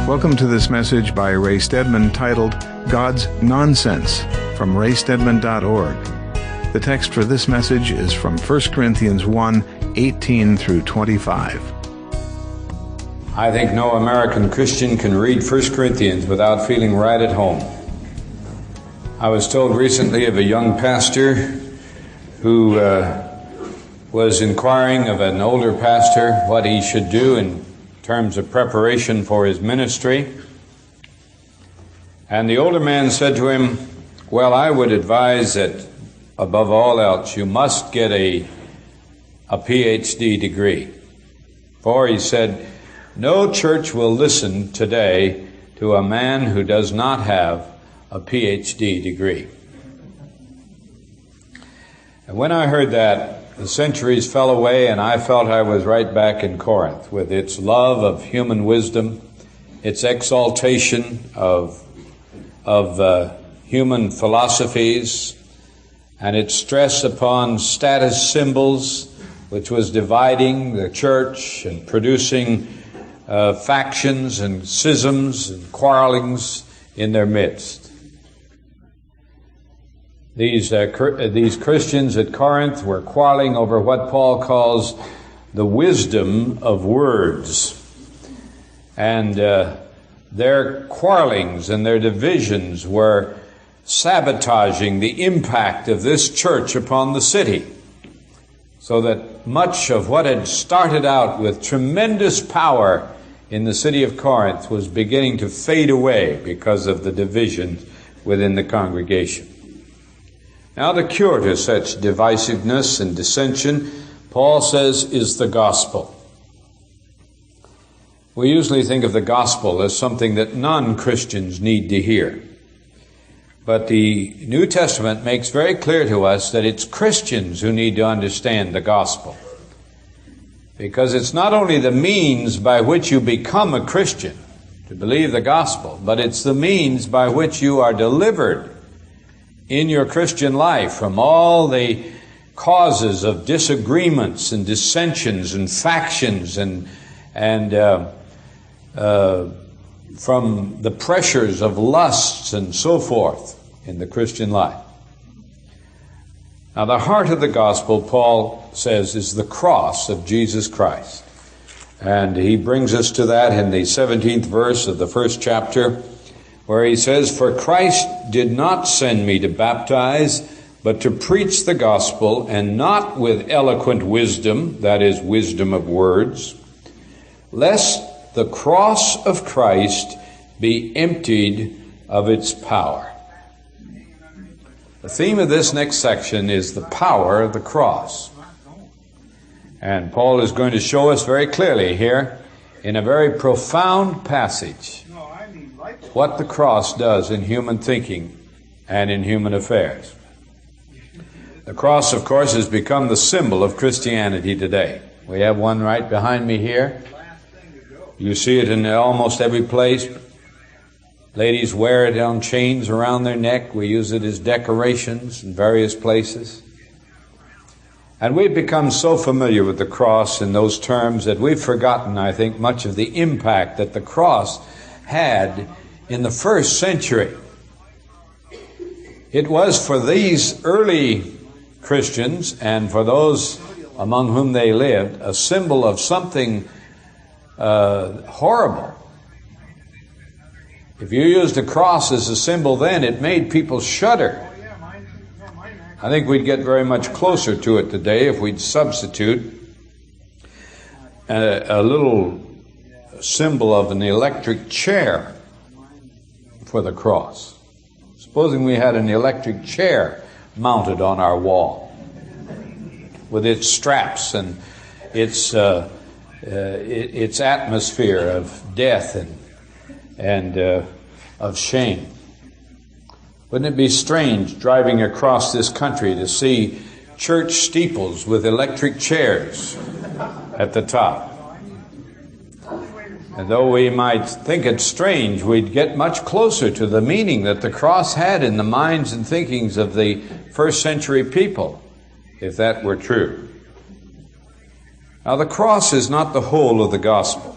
Welcome to this message by Ray Stedman titled God's Nonsense from raystedman.org. The text for this message is from 1 Corinthians 1:18 through 25. I think no American Christian can read 1 Corinthians without feeling right at home. I was told recently of a young pastor who was inquiring of an older pastor what he should do in terms of preparation for his ministry. And the older man said to him, well, I would advise that above all else you must get a PhD degree. For, he said, no church will listen today to a man who does not have a PhD degree. And when I heard that, the centuries fell away, and I felt I was right back in Corinth with its love of human wisdom, its exaltation of human philosophies, and its stress upon status symbols, which was dividing the church and producing factions and schisms and quarrelings in their midst. These Christians at Corinth were quarreling over what Paul calls the wisdom of words. And their quarrelings and their divisions were sabotaging the impact of this church upon the city, so that much of what had started out with tremendous power in the city of Corinth was beginning to fade away because of the division within the congregation. Now, the cure to such divisiveness and dissension, Paul says, is the gospel. We usually think of the gospel as something that non-Christians need to hear. But the New Testament makes very clear to us that it's Christians who need to understand the gospel. Because it's not only the means by which you become a Christian, to believe the gospel, but it's the means by which you are delivered in your Christian life from all the causes of disagreements and dissensions and factions and from the pressures of lusts and so forth in the Christian life. Now, the heart of the gospel, Paul says, is the cross of Jesus Christ. And he brings us to that in the 17th verse of the first chapter, where he says, for Christ did not send me to baptize, but to preach the gospel, and not with eloquent wisdom, that is, wisdom of words, lest the cross of Christ be emptied of its power. The theme of this next section is the power of the cross. And Paul is going to show us very clearly here, in a very profound passage, what the cross does in human thinking and in human affairs. The cross, of course, has become the symbol of Christianity today. We have one right behind me here. You see it in almost every place. Ladies wear it on chains around their neck. We use it as decorations in various places. And we've become so familiar with the cross in those terms that we've forgotten, I think, much of the impact that the cross had in the first century. It was for these early Christians and for those among whom they lived a symbol of something horrible. If you used a cross as a symbol then, it made people shudder. I think we'd get very much closer to it today if we'd substitute a little symbol of an electric chair for the cross. Supposing we had an electric chair mounted on our wall with its straps and its atmosphere of death and of shame. Wouldn't it be strange driving across this country to see church steeples with electric chairs at the top? And though we might think it strange, we'd get much closer to the meaning that the cross had in the minds and thinkings of the first century people, if that were true. Now, the cross is not the whole of the gospel.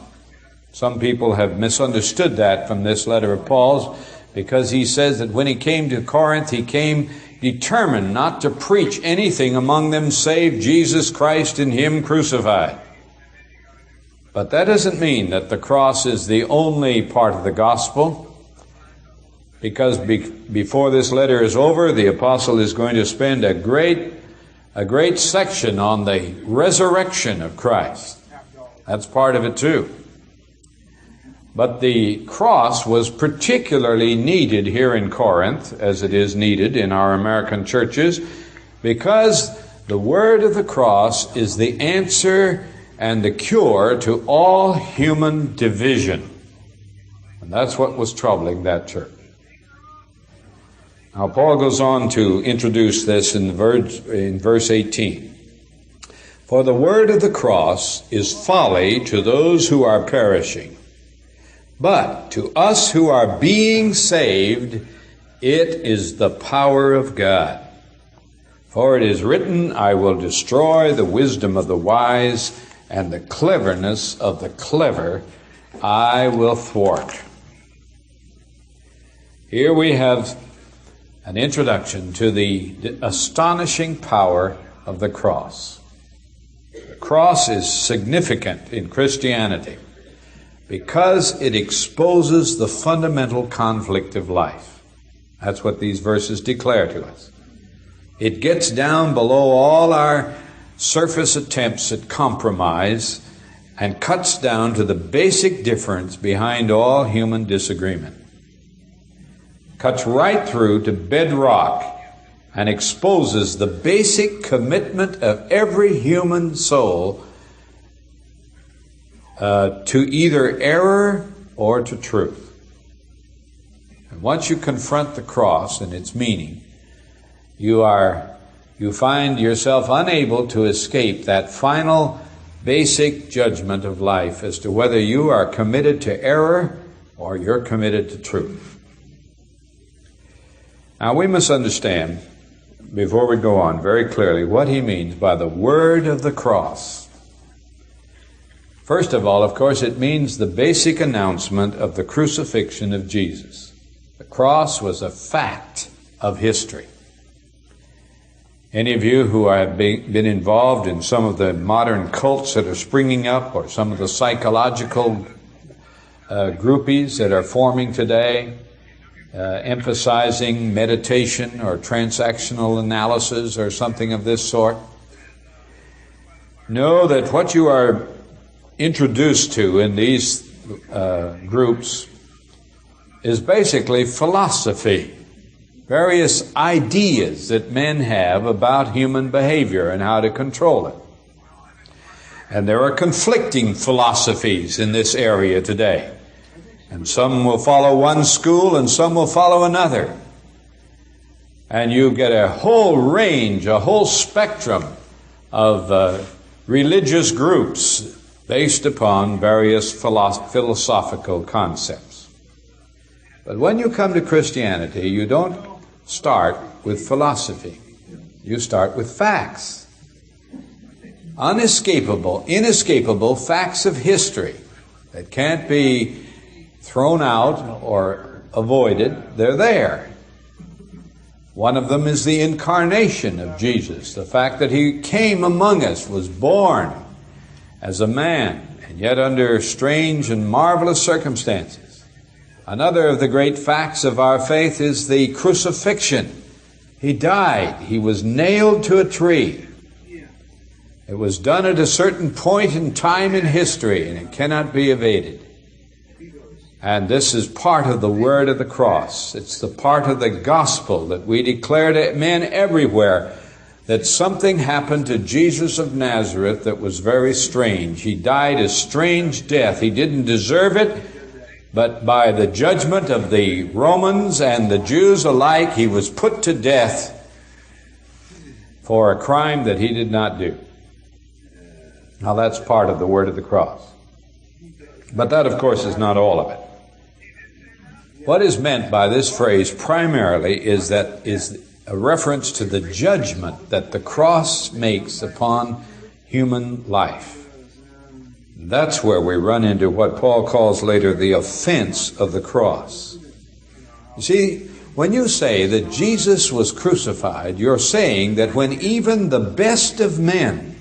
Some people have misunderstood that from this letter of Paul's, because he says that when he came to Corinth, he came determined not to preach anything among them save Jesus Christ and Him crucified. But that doesn't mean that the cross is the only part of the gospel, because before this letter is over, the apostle is going to spend a great section on the resurrection of Christ. That's part of it too. But the cross was particularly needed here in Corinth, as it is needed in our American churches, because the word of the cross is the answer and the cure to all human division. And that's what was troubling that church. Now, Paul goes on to introduce this in verse 18. For the word of the cross is folly to those who are perishing, but to us who are being saved, it is the power of God. For it is written, I will destroy the wisdom of the wise, and the cleverness of the clever I will thwart. Here we have an introduction to the astonishing power of the cross. The cross is significant in Christianity because it exposes the fundamental conflict of life. That's what these verses declare to us. It gets down below all our surface attempts at compromise and cuts down to the basic difference behind all human disagreement. Cuts right through to bedrock and exposes the basic commitment of every human soul to either error or to truth. And once you confront the cross and its meaning, you find yourself unable to escape that final basic judgment of life as to whether you are committed to error or you're committed to truth. Now, we must understand, before we go on, very clearly what he means by the word of the cross. First of all, of course, it means the basic announcement of the crucifixion of Jesus. The cross was a fact of history. Any of you who have been involved in some of the modern cults that are springing up, or some of the psychological groupies that are forming today, emphasizing meditation or transactional analysis or something of this sort, know that what you are introduced to in these groups is basically philosophy, various ideas that men have about human behavior and how to control it. And there are conflicting philosophies in this area today. And some will follow one school and some will follow another. And you get a whole range, a whole spectrum of religious groups based upon various philosophical concepts. But when you come to Christianity, you don't start with philosophy. You start with facts. Inescapable facts of history that can't be thrown out or avoided. They're there. One of them is the incarnation of Jesus, the fact that He came among us, was born as a man, and yet under strange and marvelous circumstances. Another of the great facts of our faith is the crucifixion. He died. He was nailed to a tree. It was done at a certain point in time in history, and it cannot be evaded. And this is part of the word of the cross. It's the part of the gospel that we declare to men everywhere, that something happened to Jesus of Nazareth that was very strange. He died a strange death. He didn't deserve it, but by the judgment of the Romans and the Jews alike, He was put to death for a crime that He did not do. Now that's part of the word of the cross. But that, of course, is not all of it. What is meant by this phrase primarily is a reference to the judgment that the cross makes upon human life. That's where we run into what Paul calls later the offense of the cross. You see, when you say that Jesus was crucified, you're saying that when even the best of men,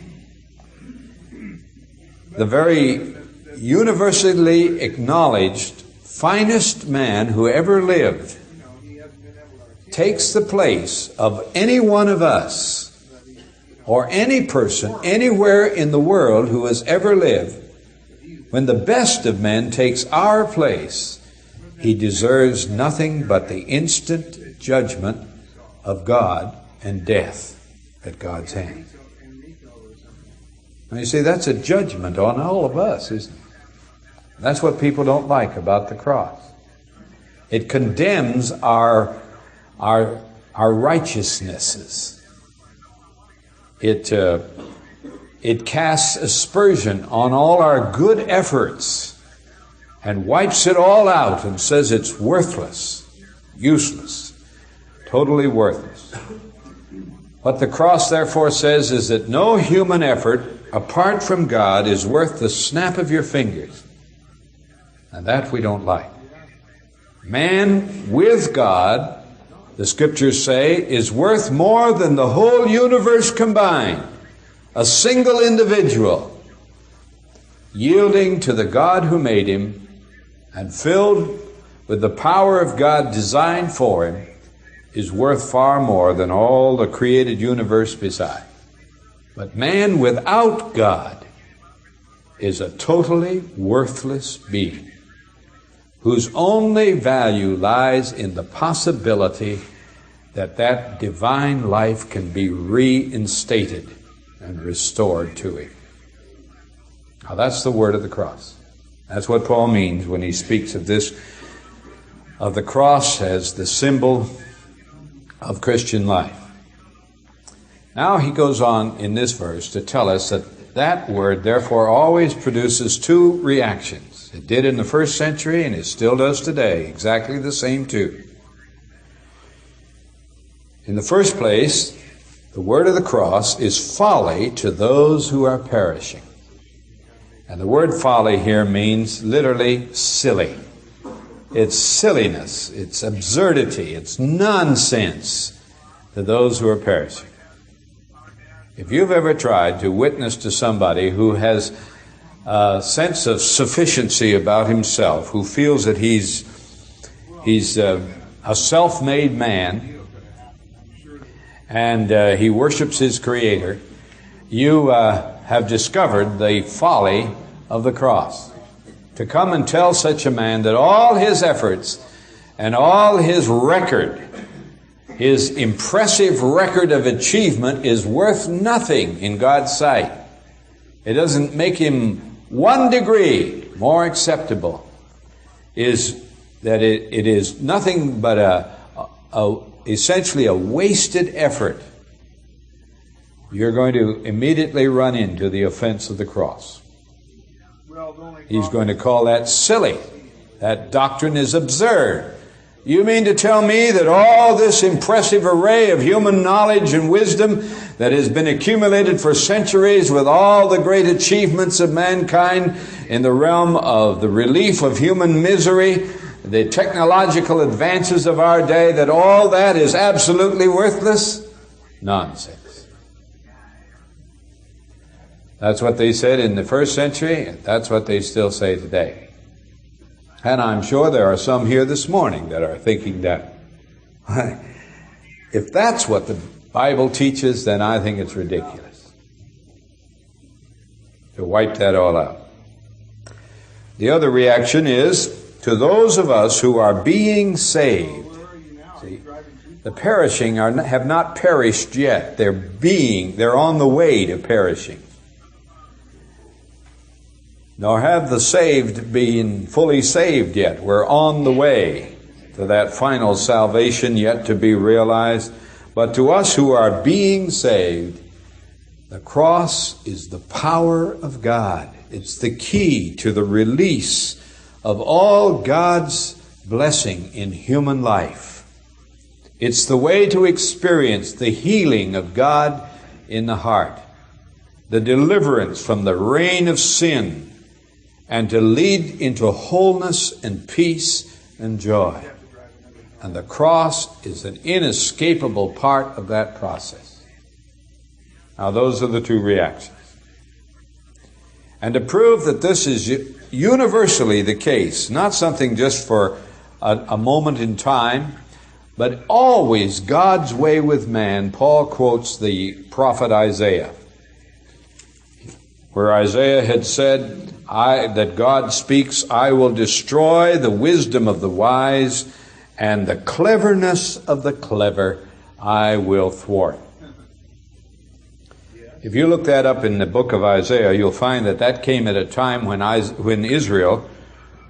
the very universally acknowledged finest man who ever lived, takes the place of any one of us or any person anywhere in the world who has ever lived, when the best of men takes our place, he deserves nothing but the instant judgment of God and death at God's hand. Now you see, that's a judgment on all of us, isn't it? That's what people don't like about the cross. It condemns our righteousnesses. It casts aspersion on all our good efforts and wipes it all out and says it's worthless, useless, totally worthless. What the cross therefore says is that no human effort apart from God is worth the snap of your fingers. And that we don't like. Man with God, the Scriptures say, is worth more than the whole universe combined. A single individual, yielding to the God who made him and filled with the power of God designed for him, is worth far more than all the created universe beside. But man without God is a totally worthless being, whose only value lies in the possibility that that divine life can be reinstated and restored to him. Now that's the word of the cross. That's what Paul means when he speaks of this, of the cross as the symbol of Christian life. Now he goes on in this verse to tell us that that word therefore always produces two reactions. It did in the first century and it still does today, exactly the same two. In the first place, the word of the cross is folly to those who are perishing. And the word folly here means literally silly. It's silliness, it's absurdity, it's nonsense to those who are perishing. If you've ever tried to witness to somebody who has a sense of sufficiency about himself, who feels that he's a self-made man, and he worships his Creator, you have discovered the folly of the cross. To come and tell such a man that all his efforts and all his record, his impressive record of achievement, is worth nothing in God's sight. It doesn't make him 1 degree more acceptable, is that it is nothing but essentially a wasted effort. You're going to immediately run into the offense of the cross. He's going to call that silly. That doctrine is absurd. You mean to tell me that all this impressive array of human knowledge and wisdom that has been accumulated for centuries with all the great achievements of mankind in the realm of the relief of human misery, the technological advances of our day, that all that is absolutely worthless? Nonsense. That's what they said in the first century, and that's what they still say today. And I'm sure there are some here this morning that are thinking that. If that's what the Bible teaches, then I think it's ridiculous to wipe that all out. The other reaction is to those of us who are being saved. See, the perishing have not perished yet. They're on the way to perishing. Nor have the saved been fully saved yet. We're on the way to that final salvation yet to be realized. But to us who are being saved, the cross is the power of God. It's the key to the release of all God's blessing in human life. It's the way to experience the healing of God in the heart, the deliverance from the reign of sin and to lead into wholeness and peace and joy. And the cross is an inescapable part of that process. Now, those are the two reactions. And to prove that this is universally the case, not something just for a moment in time, but always God's way with man, Paul quotes the prophet Isaiah, where Isaiah had said that God speaks, "I will destroy the wisdom of the wise, and the cleverness of the clever I will thwart." If you look that up in the book of Isaiah, you'll find that that came at a time when Israel,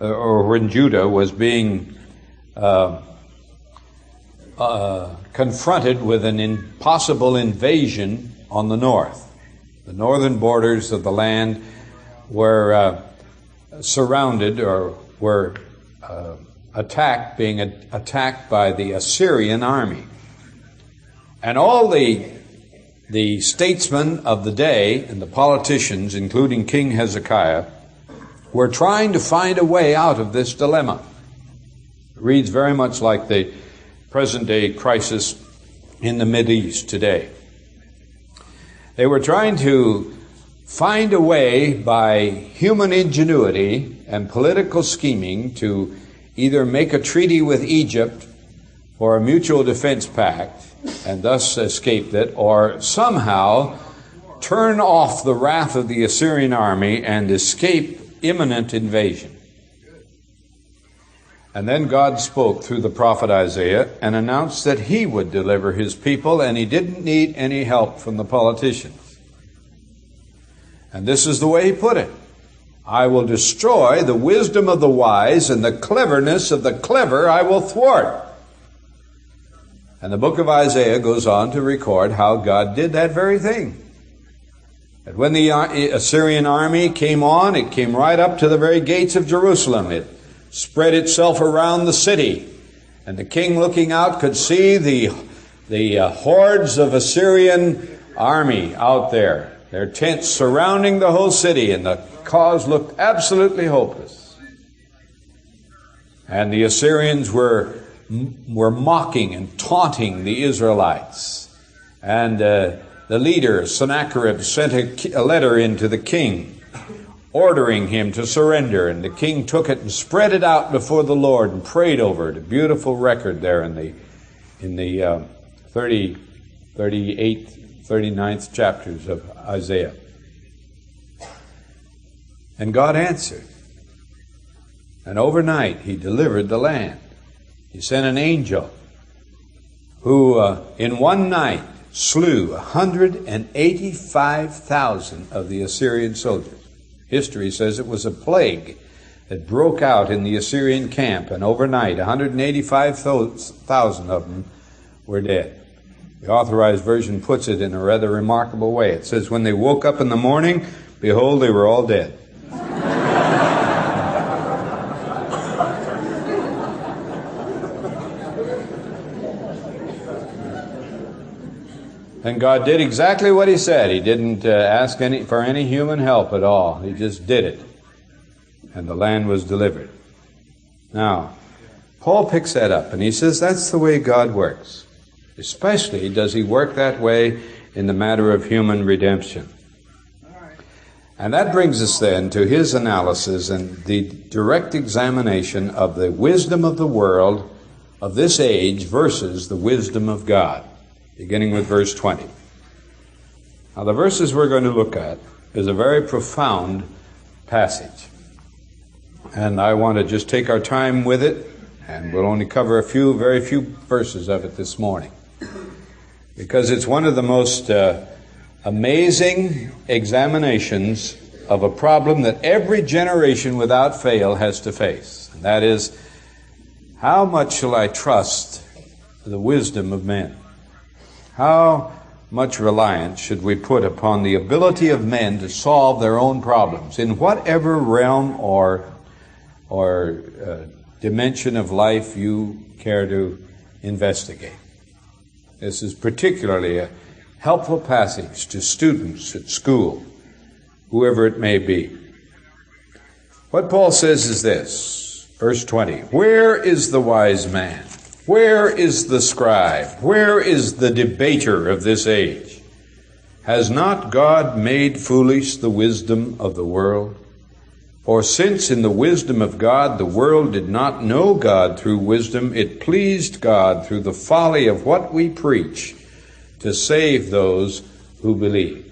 or when Judah, was being confronted with an impossible invasion on the north. The northern borders of the land were surrounded, or were being attacked by the Assyrian army. And all the statesmen of the day and the politicians, including King Hezekiah, were trying to find a way out of this dilemma. It reads very much like the present-day crisis in the Mideast today. They were trying to find a way by human ingenuity and political scheming to either make a treaty with Egypt or a mutual defense pact and thus escape it, or somehow turn off the wrath of the Assyrian army and escape imminent invasion. And then God spoke through the prophet Isaiah and announced that he would deliver his people, and he didn't need any help from the politicians. And this is the way he put it: "I will destroy the wisdom of the wise, and the cleverness of the clever I will thwart." And the book of Isaiah goes on to record how God did that very thing. That when the Assyrian army came on, it came right up to the very gates of Jerusalem. It spread itself around the city. And the king, looking out, could see the hordes of Assyrian army out there, their tents surrounding the whole city, and the cause looked absolutely hopeless. And the Assyrians were mocking and taunting the Israelites. And the leader, Sennacherib, sent a letter in to the king ordering him to surrender. And the king took it and spread it out before the Lord and prayed over it. A beautiful record there in the 38th, 39th chapters of Isaiah. And God answered. And overnight he delivered the land. He sent an angel who in one night slew 185,000 of the Assyrian soldiers. History says it was a plague that broke out in the Assyrian camp, and overnight 185,000 of them were dead. The Authorized Version puts it in a rather remarkable way. It says, "When they woke up in the morning, behold, they were all dead." And God did exactly what he said. He didn't ask for any human help at all. He just did it. And the land was delivered. Now, Paul picks that up and he says that's the way God works. Especially does he work that way in the matter of human redemption. And that brings us then to his analysis and the direct examination of the wisdom of the world of this age versus the wisdom of God. Beginning with verse 20. Now, the verses we're going to look at is a very profound passage. And I want to just take our time with it, and we'll only cover very few verses of it this morning. Because it's one of the most amazing examinations of a problem that every generation without fail has to face. And that is, how much shall I trust the wisdom of men? How much reliance should we put upon the ability of men to solve their own problems in whatever realm or dimension of life you care to investigate? This is particularly a helpful passage to students at school, whoever it may be. What Paul says is this, verse 20, "Where is the wise man? Where is the scribe? Where is the debater of this age? Has not God made foolish the wisdom of the world? For since in the wisdom of God the world did not know God through wisdom, it pleased God through the folly of what we preach to save those who believe."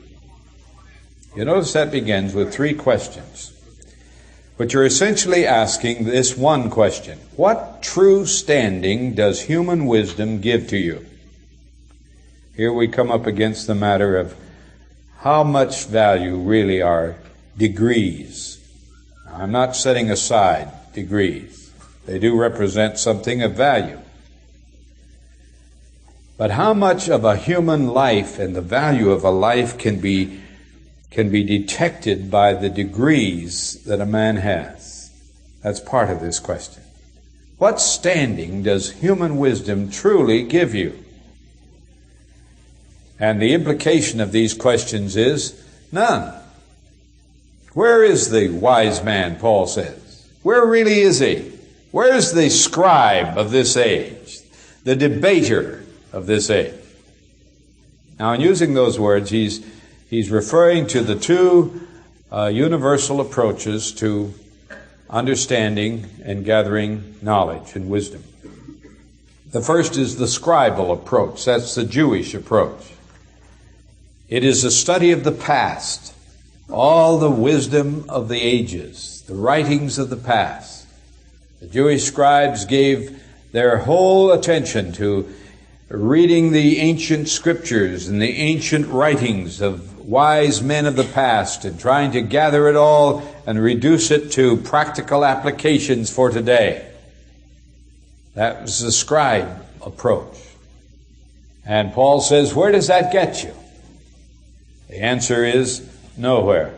You notice that begins with three questions. But you're essentially asking this one question: what true standing does human wisdom give to you? Here we come up against the matter of how much value really are degrees. I'm not setting aside degrees. They do represent something of value. But how much of a human life and the value of a life can be detected by the degrees that a man has? That's part of this question. What standing does human wisdom truly give you? And the implication of these questions is none. Where is the wise man, Paul says? Where really is he? Where is the scribe of this age? The debater of this age? Now, in using those words, he's referring to the two universal approaches to understanding and gathering knowledge and wisdom. The first is the scribal approach. That's the Jewish approach. It is a study of the past, all the wisdom of the ages, the writings of the past. The Jewish scribes gave their whole attention to reading the ancient scriptures and the ancient writings of wise men of the past and trying to gather it all and reduce it to practical applications for today. That was the scribe approach. And Paul says, where does that get you? The answer is nowhere.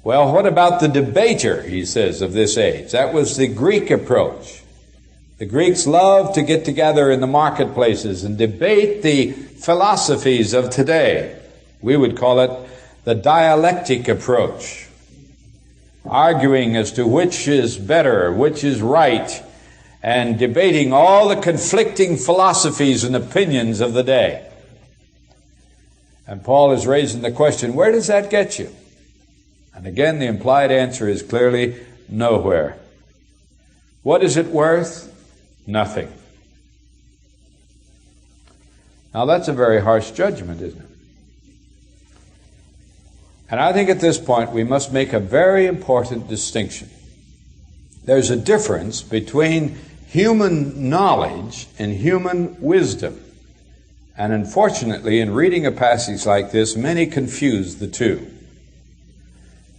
Well, what about the debater, he says, of this age? That was the Greek approach. The Greeks loved to get together in the marketplaces and debate the philosophies of today. We would call it the dialectic approach, arguing as to which is better, which is right, and debating all the conflicting philosophies and opinions of the day. And Paul is raising the question, where does that get you? And again, the implied answer is clearly nowhere. What is it worth? Nothing. Now that's a very harsh judgment, isn't it? And I think at this point we must make a very important distinction. There's a difference between human knowledge and human wisdom. And unfortunately, in reading a passage like this, many confuse the two.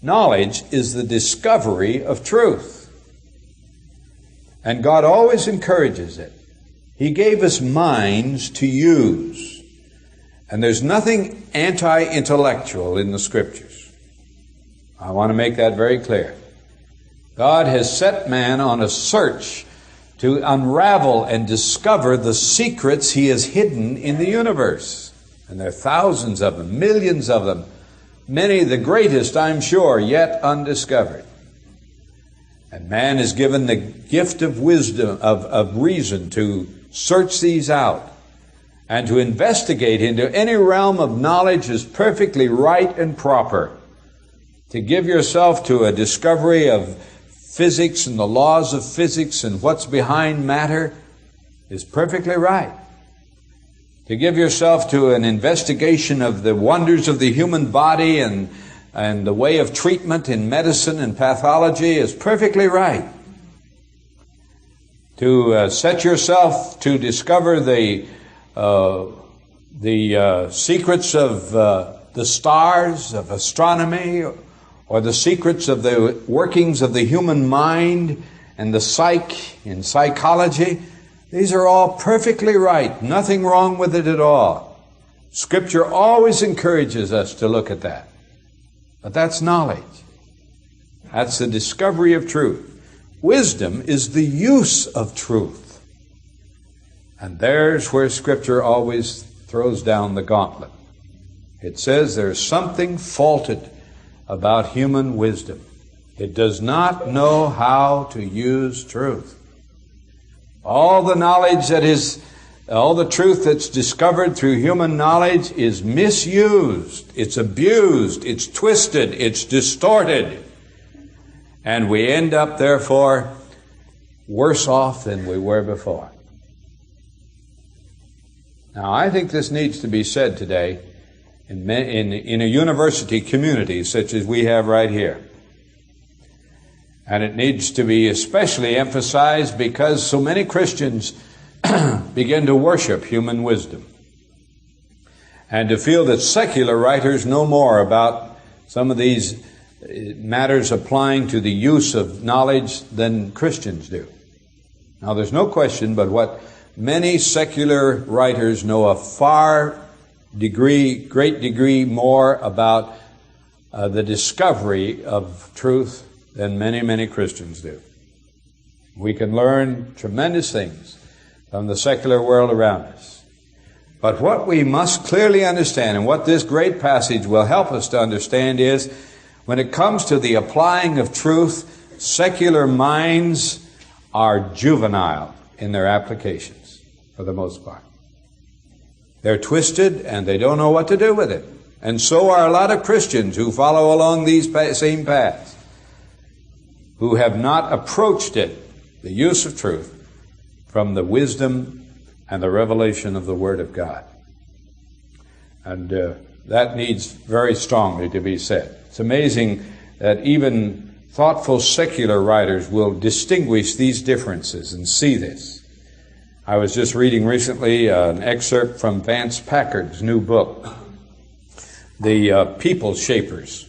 Knowledge is the discovery of truth. And God always encourages it. He gave us minds to use. And there's nothing anti-intellectual in the Scriptures. I want to make that very clear. God has set man on a search to unravel and discover the secrets He has hidden in the universe. And there are thousands of them, millions of them, many, the greatest, I'm sure, yet undiscovered. And man is given the gift of wisdom, of reason to search these out and to investigate into any realm of knowledge is perfectly right and proper. To give yourself to a discovery of physics and the laws of physics and what's behind matter is perfectly right. To give yourself to an investigation of the wonders of the human body and the way of treatment in medicine and pathology is perfectly right. To set yourself to discover the secrets of the stars, of astronomy, or the secrets of the workings of the human mind and the psyche in psychology, these are all perfectly right. Nothing wrong with it at all. Scripture always encourages us to look at that. But that's knowledge. That's the discovery of truth. Wisdom is the use of truth. And there's where Scripture always throws down the gauntlet. It says there's something faulted about human wisdom. It does not know how to use truth. All the truth that's discovered through human knowledge is misused, it's abused, it's twisted, it's distorted. And we end up, therefore, worse off than we were before. Now, I think this needs to be said today in a university community such as we have right here. And it needs to be especially emphasized because so many Christians begin to worship human wisdom and to feel that secular writers know more about some of these matters applying to the use of knowledge than Christians do. Now, there's no question but what many secular writers know a great degree more about the discovery of truth than many Christians do. We can learn tremendous things from the secular world around us. But what we must clearly understand, and what this great passage will help us to understand, is when it comes to the applying of truth, secular minds are juvenile in their applications, for the most part. They're twisted and they don't know what to do with it. And so are a lot of Christians who follow along these same paths, who have not approached it, the use of truth, from the wisdom and the revelation of the Word of God. And that needs very strongly to be said. It's amazing that even thoughtful secular writers will distinguish these differences and see this. I was just reading recently an excerpt from Vance Packard's new book, The People Shapers,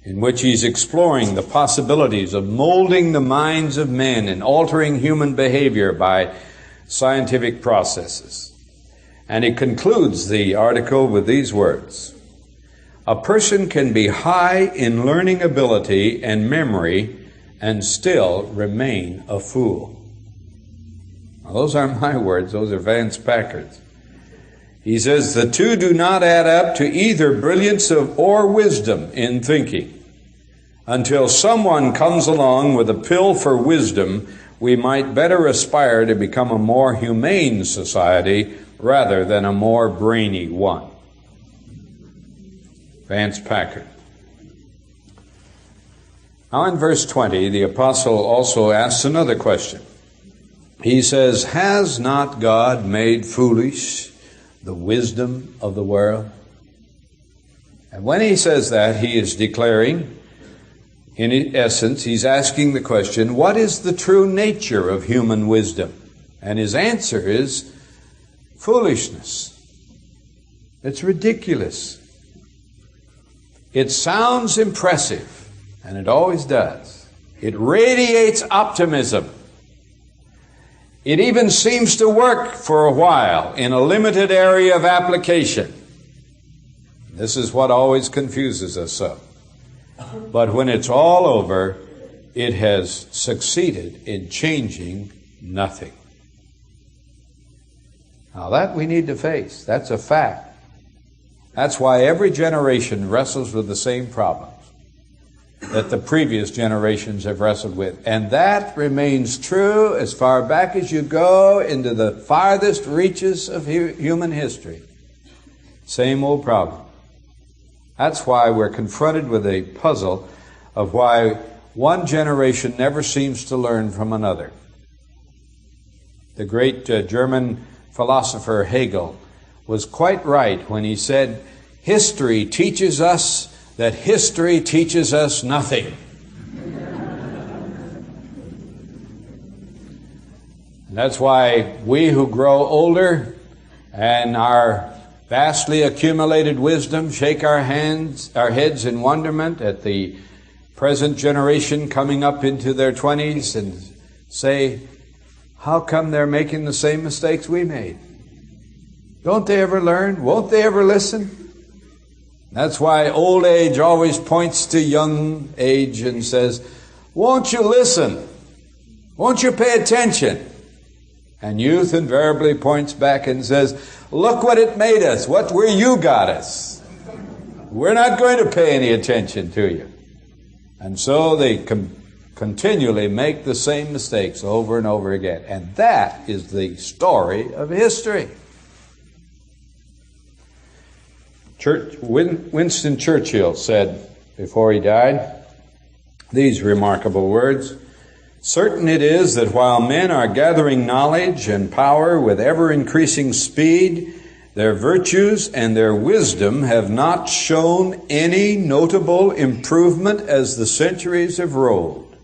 in which he's exploring the possibilities of molding the minds of men and altering human behavior by scientific processes. And he concludes the article with these words: "A person can be high in learning ability and memory and still remain a fool." Now, those aren't my words, those are Vance Packard's. He says, "The two do not add up to either brilliance or wisdom in thinking. Until someone comes along with a pill for wisdom, we might better aspire to become a more humane society rather than a more brainy one." Vance Packard. Now in verse 20, the apostle also asks another question. He says, "Has not God made foolish the wisdom of the world?" And when he says that, he is declaring, in essence, he's asking the question, what is the true nature of human wisdom? And his answer is foolishness. It's ridiculous. It sounds impressive, and it always does. It radiates optimism. It even seems to work for a while in a limited area of application. This is what always confuses us so. But when it's all over, it has succeeded in changing nothing. Now that we need to face. That's a fact. That's why every generation wrestles with the same problems that the previous generations have wrestled with. And that remains true as far back as you go into the farthest reaches of human history. Same old problem. That's why we're confronted with a puzzle of why one generation never seems to learn from another. The great German philosopher Hegel was quite right when he said, "History teaches us that history teaches us nothing." And that's why we who grow older and our vastly accumulated wisdom shake our heads in wonderment at the present generation coming up into their 20s and say, how come they're making the same mistakes we made? Don't they ever learn? Won't they ever listen? That's why old age always points to young age and says, won't you listen? Won't you pay attention? And youth invariably points back and says, look what it made us. What where you got us. We're not going to pay any attention to you. And so they continually make the same mistakes over and over again. And that is the story of history. Winston Churchill said before he died these remarkable words: "Certain it is that while men are gathering knowledge and power with ever-increasing speed, their virtues and their wisdom have not shown any notable improvement as the centuries have rolled.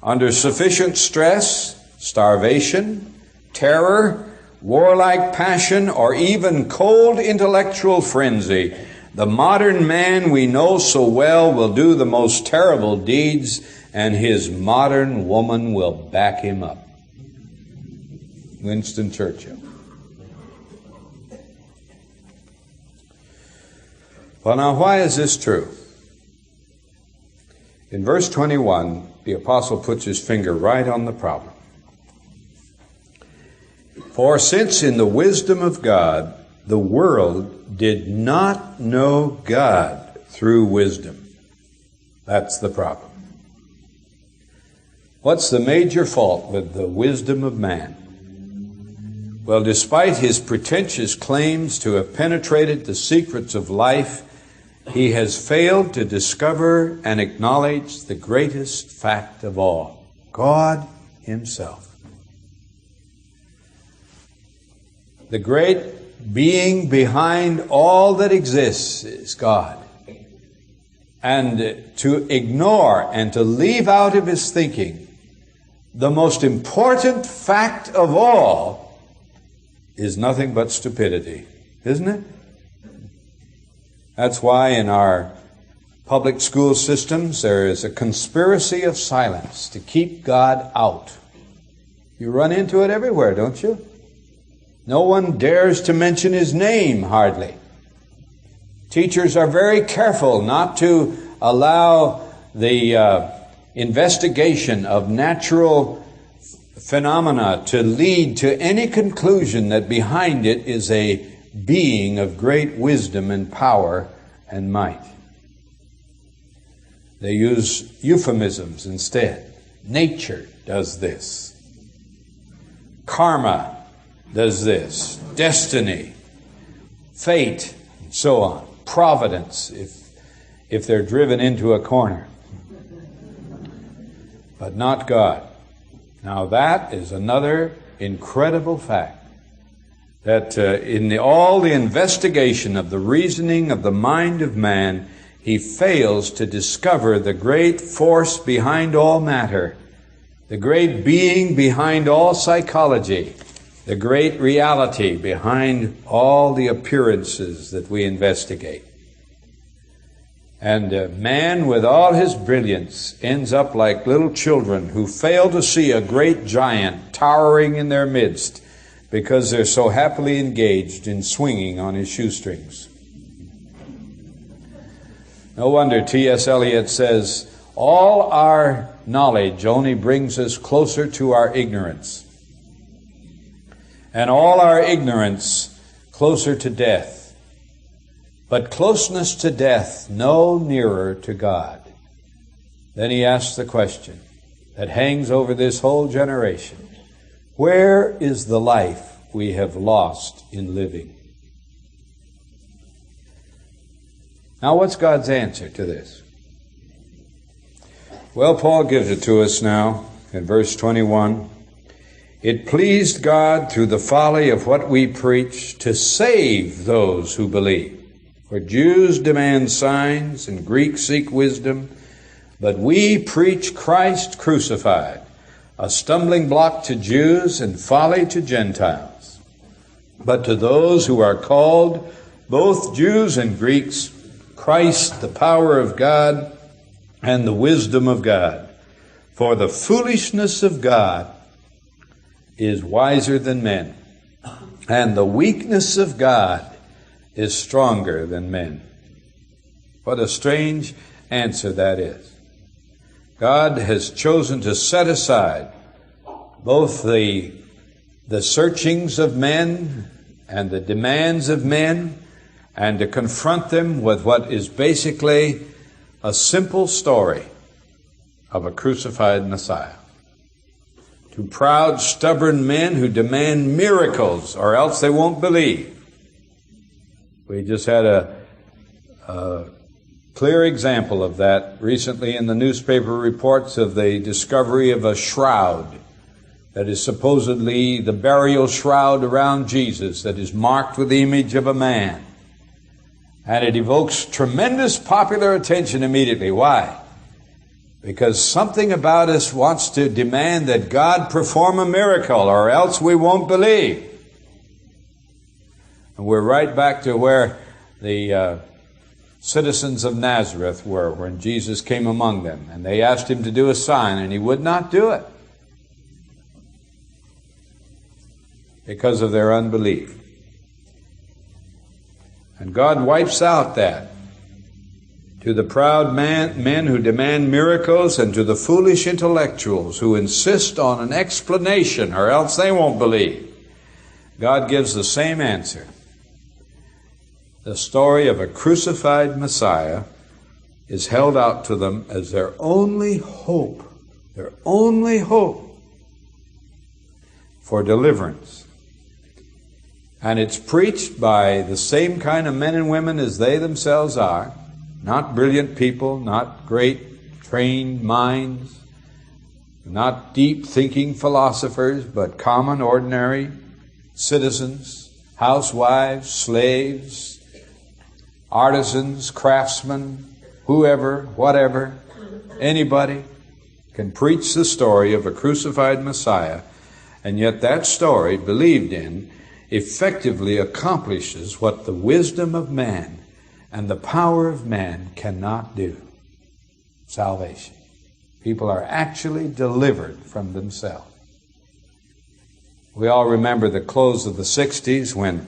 Under sufficient stress, starvation, terror, warlike passion, or even cold intellectual frenzy, the modern man we know so well will do the most terrible deeds, and his modern woman will back him up." Winston Churchill. Well, now, why is this true? In verse 21, the apostle puts his finger right on the problem. "For since in the wisdom of God, the world did not know God through wisdom." That's the problem. What's the major fault with the wisdom of man? Well, despite his pretentious claims to have penetrated the secrets of life, he has failed to discover and acknowledge the greatest fact of all: God Himself. The great being behind all that exists is God. And to ignore and to leave out of his thinking the most important fact of all is nothing but stupidity, isn't it? That's why in our public school systems there is a conspiracy of silence to keep God out. You run into it everywhere, don't you? No one dares to mention His name, hardly. Teachers are very careful not to allow the investigation of natural phenomena to lead to any conclusion that behind it is a being of great wisdom and power and might. They use euphemisms instead. Nature does this. Karma does this. Destiny, fate, and so on. Providence, if they're driven into a corner. But not God. Now that is another incredible fact. That in all the investigation of the reasoning of the mind of man, he fails to discover the great force behind all matter, the great being behind all psychology, the great reality behind all the appearances that we investigate. And man, with all his brilliance, ends up like little children who fail to see a great giant towering in their midst because they're so happily engaged in swinging on his shoestrings. No wonder T.S. Eliot says, all our knowledge only brings us closer to our ignorance, and all our ignorance closer to death. But closeness to death no nearer to God. Then he asks the question that hangs over this whole generation. Where is the life we have lost in living? Now, what's God's answer to this? Well, Paul gives it to us now in verse 21. It pleased God through the folly of what we preach to save those who believe. For Jews demand signs and Greeks seek wisdom, but we preach Christ crucified, a stumbling block to Jews and folly to Gentiles. But to those who are called, both Jews and Greeks, Christ, the power of God and the wisdom of God. For the foolishness of God is wiser than men, and the weakness of God is stronger than men. What a strange answer that is. God has chosen to set aside both the searchings of men and the demands of men and to confront them with what is basically a simple story of a crucified Messiah. To proud, stubborn men who demand miracles or else they won't believe. We just had a clear example of that recently in the newspaper reports of the discovery of a shroud that is supposedly the burial shroud around Jesus that is marked with the image of a man. And it evokes tremendous popular attention immediately. Why? Because something about us wants to demand that God perform a miracle or else we won't believe. And we're right back to where the citizens of Nazareth were when Jesus came among them. And they asked him to do a sign and he would not do it because of their unbelief. And God wipes out that. To the proud men who demand miracles and to the foolish intellectuals who insist on an explanation or else they won't believe, God gives the same answer. The story of a crucified Messiah is held out to them as their only hope for deliverance. And it's preached by the same kind of men and women as they themselves are. Not brilliant people, not great trained minds, not deep thinking philosophers, but common, ordinary citizens, housewives, slaves, artisans, craftsmen, whoever, whatever, anybody can preach the story of a crucified Messiah, and yet that story, believed in, effectively accomplishes what the wisdom of man and the power of man cannot do. Salvation. People are actually delivered from themselves. We all remember the close of the 60s when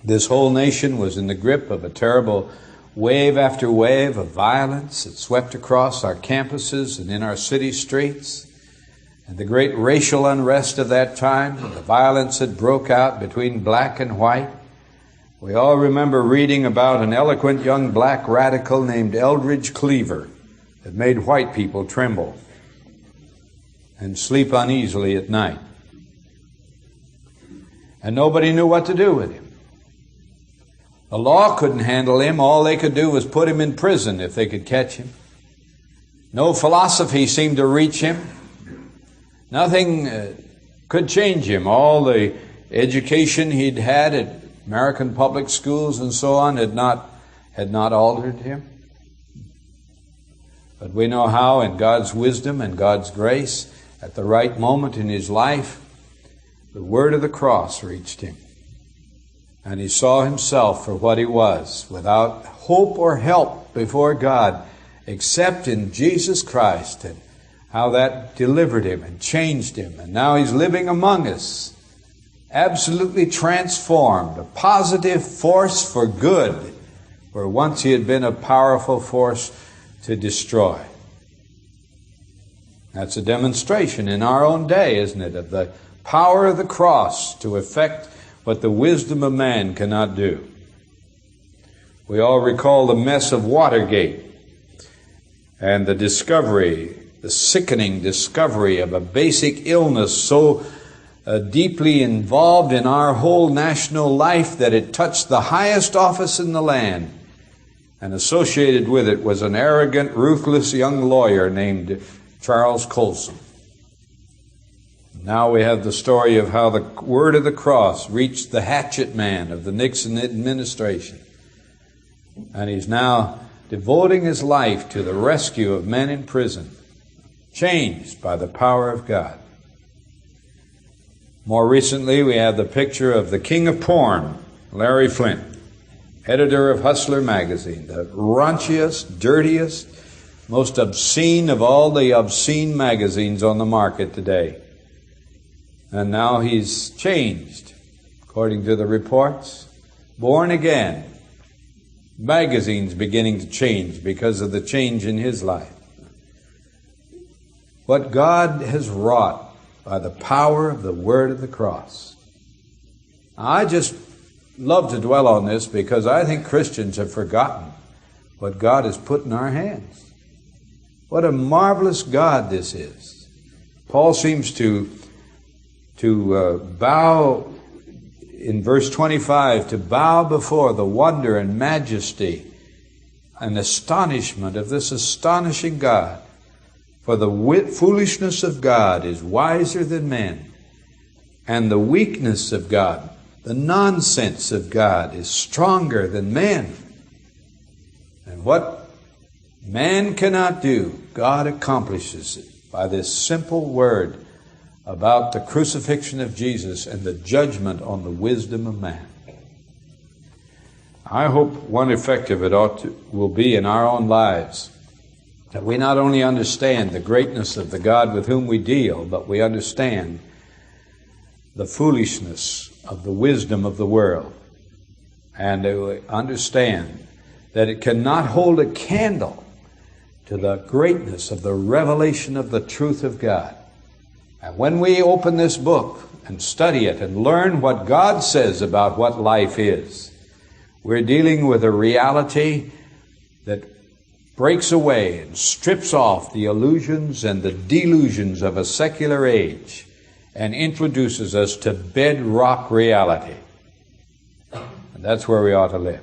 this whole nation was in the grip of a terrible wave after wave of violence that swept across our campuses and in our city streets. And the great racial unrest of that time, the violence that broke out between black and white. We all remember reading about an eloquent young black radical named Eldridge Cleaver that made white people tremble and sleep uneasily at night. And nobody knew what to do with him. The law couldn't handle him. All they could do was put him in prison if they could catch him. No philosophy seemed to reach him. Nothing could change him. All the education he'd had at American public schools and so on had not altered him. But we know how, in God's wisdom and God's grace, at the right moment in his life, the word of the cross reached him. And he saw himself for what he was, without hope or help before God, except in Jesus Christ, and how that delivered him and changed him. And now he's living among us, absolutely transformed, a positive force for good, where once he had been a powerful force to destroy. That's a demonstration in our own day, isn't it, of the power of the cross to effect what the wisdom of man cannot do. We all recall the mess of Watergate and the discovery, the sickening discovery of a basic illness so deeply involved in our whole national life that it touched the highest office in the land. And associated with it was an arrogant, ruthless young lawyer named Charles Colson. Now we have the story of how the word of the cross reached the hatchet man of the Nixon administration. And he's now devoting his life to the rescue of men in prison, changed by the power of God. More recently, we have the picture of the king of porn, Larry Flint, editor of Hustler magazine, the raunchiest, dirtiest, most obscene of all the obscene magazines on the market today. And now he's changed, according to the reports, born again. Magazines beginning to change because of the change in his life. What God has wrought by the power of the word of the cross. I just love to dwell on this because I think Christians have forgotten what God has put in our hands. What a marvelous God this is. Paul seems to bow, in verse 25, to bow before the wonder and majesty and astonishment of this astonishing God. For the foolishness of God is wiser than men, and the weakness of God, the nonsense of God, is stronger than men. And what man cannot do, God accomplishes it by this simple word about the crucifixion of Jesus and the judgment on the wisdom of man. I hope one effect of it will be in our own lives, that we not only understand the greatness of the God with whom we deal, but we understand the foolishness of the wisdom of the world, and to understand that it cannot hold a candle to the greatness of the revelation of the truth of God. And when we open this book and study it and learn what God says about what life is, we're dealing with a reality that breaks away and strips off the illusions and the delusions of a secular age and introduces us to bedrock reality. And that's where we ought to live.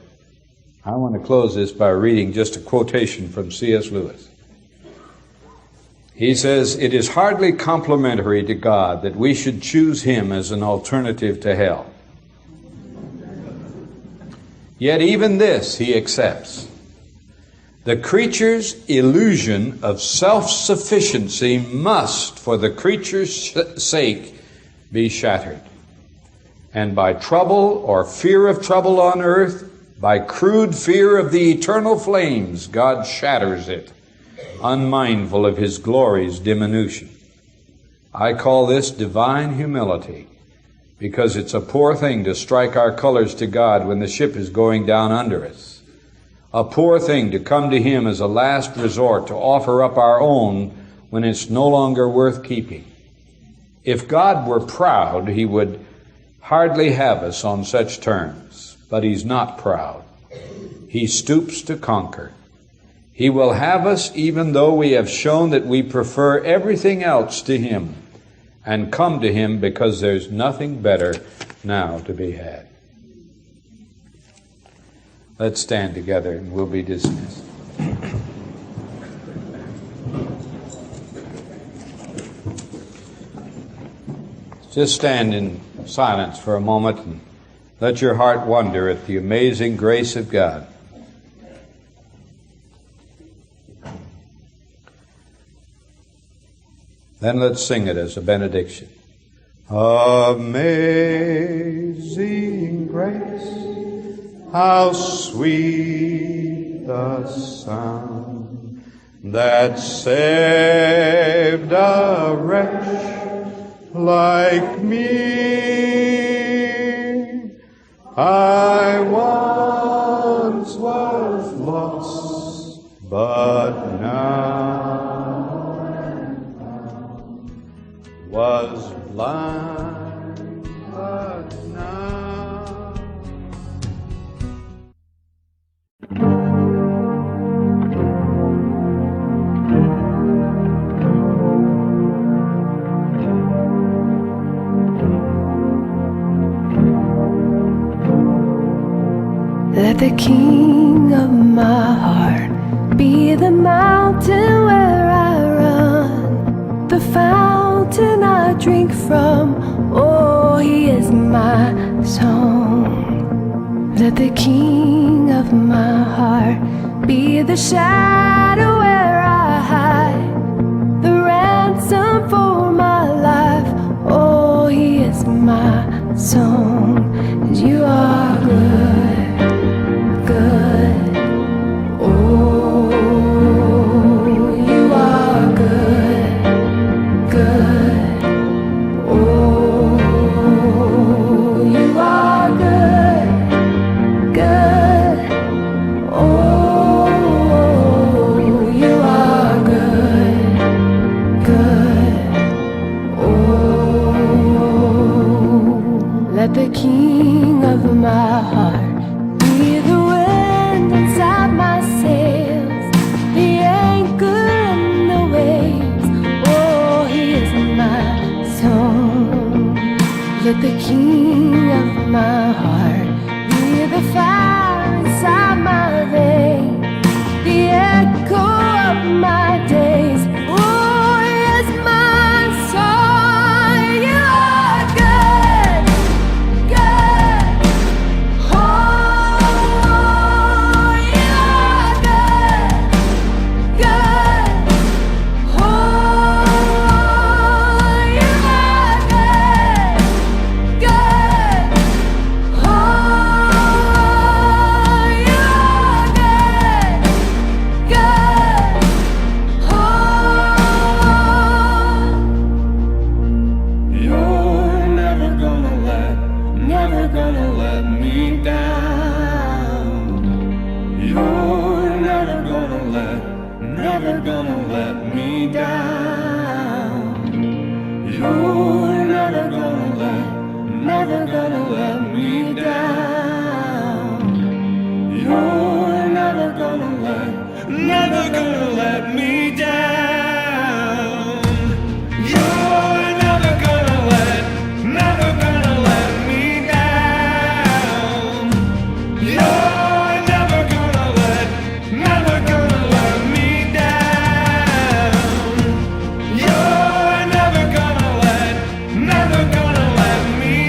I want to close this by reading just a quotation from C.S. Lewis. He says, "It is hardly complimentary to God that we should choose Him as an alternative to hell. Yet even this He accepts. The creature's illusion of self-sufficiency must, for the creature's sake, be shattered. And by trouble or fear of trouble on earth, by crude fear of the eternal flames, God shatters it, unmindful of His glory's diminution. I call this divine humility, because it's a poor thing to strike our colors to God when the ship is going down under us. A poor thing to come to Him as a last resort to offer up our own when it's no longer worth keeping. If God were proud, He would hardly have us on such terms, but He's not proud. He stoops to conquer. He will have us even though we have shown that we prefer everything else to Him and come to Him because there's nothing better now to be had." Let's stand together and we'll be dismissed. Just stand in silence for a moment and let your heart wonder at the amazing grace of God. Then let's sing it as a benediction. Amazing grace, how sweet the sound that saved a wretch like me. I once was lost, but now am found. Was blind, but now. Let the King of my heart be the mountain where I run, the fountain I drink from. Oh, He is my song. Let the King of my heart be the shadow where I hide, the ransom for my life. Oh, He is my song. 'Cause You are good, oh, You are good, oh, You are good, oh, You the king of my heart, be the fire inside my veins, the echo of my days. Oh, yes, my soul, you are good, good. Oh, you are good, good. Oh, you are good, good. Oh, you are good, good. Oh, you're never gonna let me down. You're never gonna let me down. You're never gonna let me down. You're never gonna let me down. You're never gonna let me down. You're never gonna let me down. You're never gonna let me down. You're never gonna let me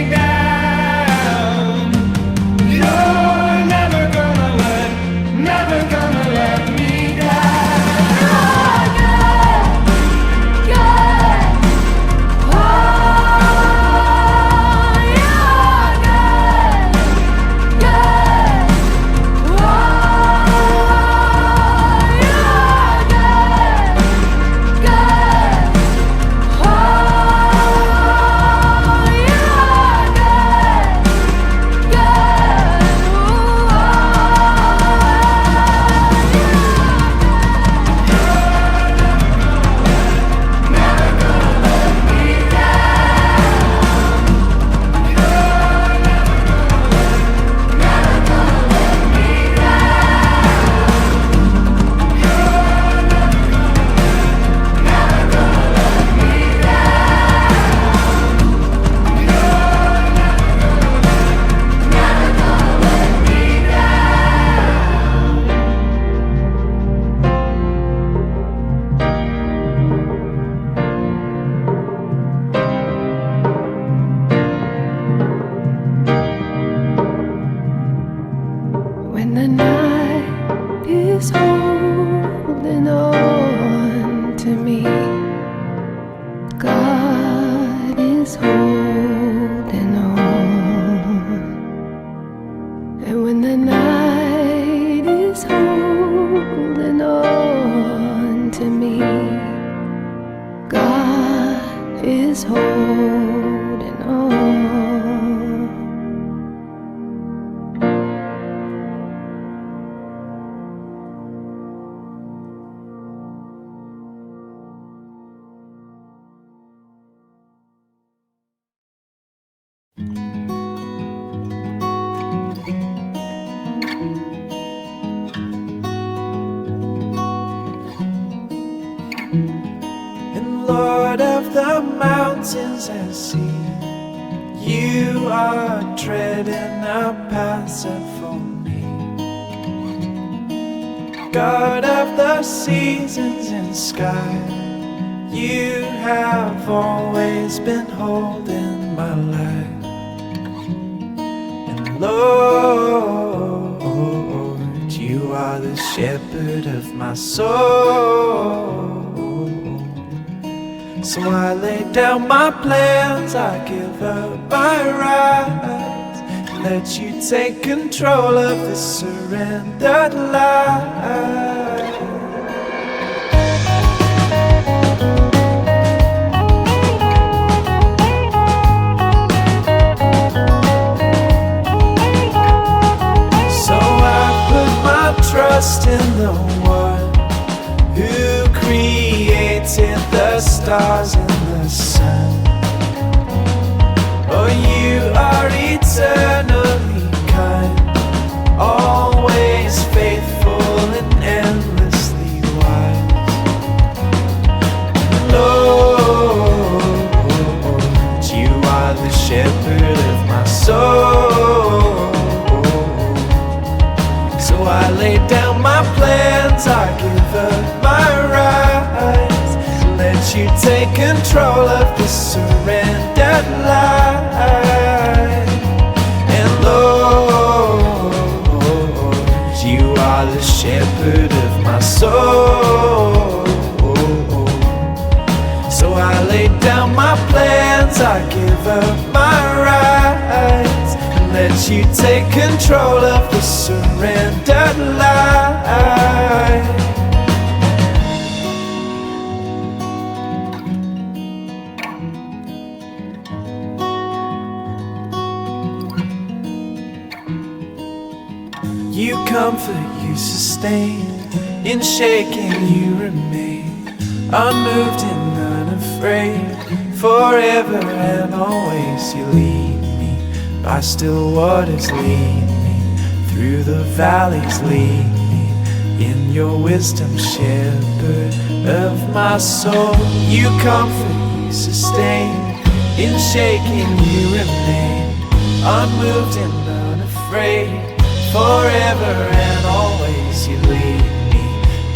is holding on. And Lord of the mountains and sea, you are treading a path for me. God of the seasons and sky, you have always been holding my life. And Lord, you are the shepherd of my soul. So I lay down my plans, I give up my rights, and let you take control of this surrendered life. So I put my trust in the one who created the stars and the sun. Oh, you are eternally kind, always faithful and endlessly wise. Lord, you are the shepherd let you take control of this surrendered life. And Lord, you are the shepherd of my soul. So I lay down my plans, I give up my rights, and let you take control of the surrendered life. You comfort, you sustain, in shaking you remain, unmoved and unafraid, forever and always you lead me, by still waters lead me, through the valleys lead me, in your wisdom shepherd of my soul. You comfort, you sustain, in shaking you remain, unmoved and unafraid, forever and always you lead me,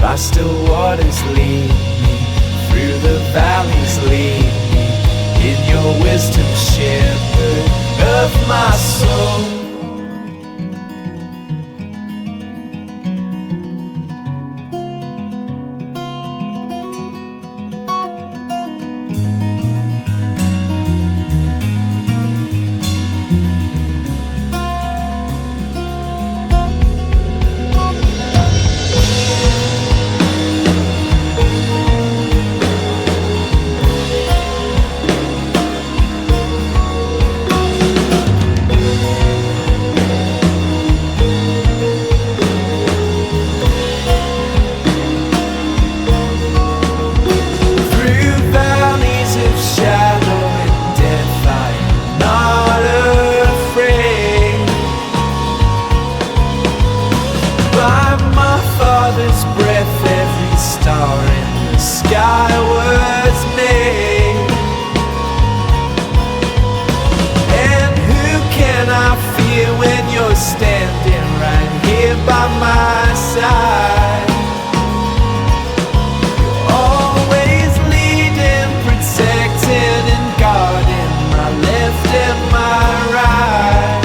by still waters lead me, through the valleys lead me, in your wisdom shepherd of my soul. Standing right here by my side, you're always leading, protecting and guarding my left and my right.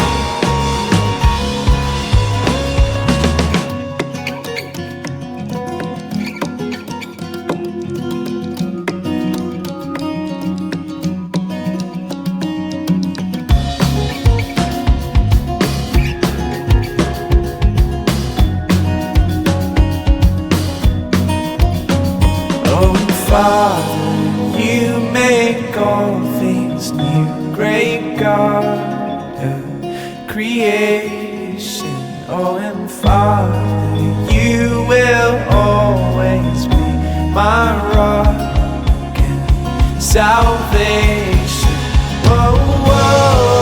Father, you make all things new, great God of creation. Oh, and Father, you will always be my rock and salvation. Whoa, whoa.